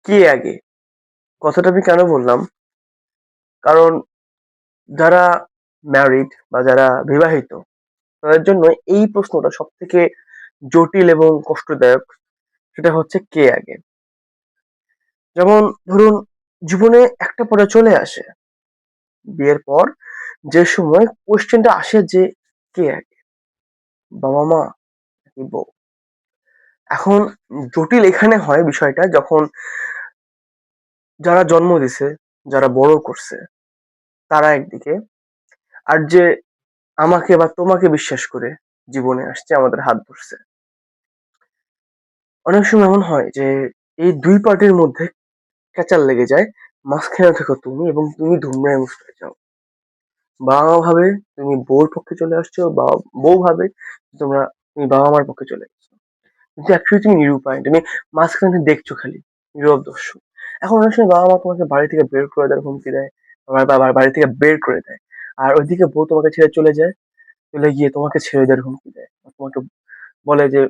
কে আগে? কথাটা আমি কেন বললাম? কারণ যারা ম্যারিড বা যারা বিবাহিত তাদের জন্য এই প্রশ্নটা সব থেকে জটিল এবং কষ্টদায়ক। সেটা হচ্ছে কে আগে। যেমন ধরুন, জীবনে একটা পর্যায়ে চলে আসে বিয়ের পর, যে সময় কোশ্চেনটা আসে যে কে আগে, বাবা মা নাকি বউ। এখন জটিল এখানে হয় বিষয়টা যখন যারা জন্ম দিছে, যারা বড় করছে তারা একদিকে, আর যে আমাকে বা তোমাকে বিশ্বাস করে জীবনে আসছে, আমাদের হাত ধরছে, অনেক সময় এমন হয় যে এই দুই পার্টির মধ্যে ক্যাচাল লেগে যায়। মাঝখানে থাকো তুমি, এবং তুমি ধুমরায় মুচড়ে যাও। বাবা মা ভাবে তুমি বউর পক্ষে চলে আসছো, বা বউ ভাবে তুমি বাবা মার পক্ষে চলে আসছো, কিন্তু অ্যাকচুয়ালি তুমি নিরুপায়, তুমি মাঝখানে দেখছো খালি নীরব দর্শক। এখন অনেক সময় বাবা মা তোমাকে বাড়ি থেকে বের করে দেওয়ার হুমকি দেয়, বা বাড়ি থেকে বের করে দেয়, আর ওইদিকে বউ তোমাকে ছেড়ে চলে যায়, চলে গিয়ে তোমাকে ছেড়ে দেওয়ার হুমকি দেয়, বা তোমাকে বলে যে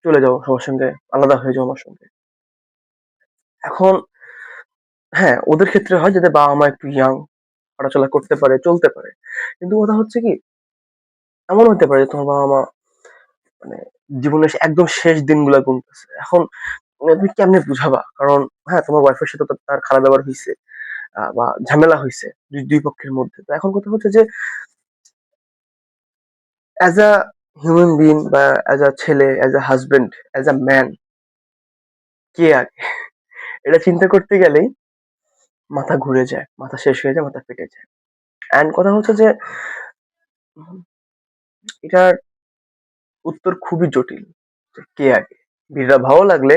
চলে যাও আমার সঙ্গে, আলাদা হয়ে যাও আমার সঙ্গে। এখন হ্যাঁ, ওদের ক্ষেত্রে হয় যাদের বাবা মা একটু ইয়াং, হাঁটাচলা করতে পারে, চলতে পারে। কিন্তু কথা হচ্ছে কি, এমন হতে পারে যে তোমার বাবা মা মানে জীবনের একদম শেষ দিনগুলা গুনতেছে। এখন তুমি কেমনে বুঝাবা? কারণ হ্যাঁ, তোমার ওয়াইফের সাথে তো তার খারাপ ব্যবহার হইছে, বা ঝামেলা হইছে দুই পক্ষের মধ্যে। তো এখন কথা হচ্ছে যে অ্যাজ আ হিউম্যান বিইং, বা অ্যাজ আ ছেলে, as a husband, as a man, কে আগে? এটা চিন্তা করতে গেলেই মাথা ঘুরে যায়, মাথা শেষ হয়ে যায়, মাথা ফেটে যায়। অ্যান্ড কথা হচ্ছে যে এটার উত্তর খুবই জটিল, যে কে আগে। ভিডিওটা ভালো লাগলে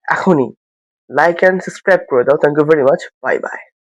এখনই লাইক অ্যান্ড সাবস্ক্রাইব করে দাও। Thank you very much. Bye by.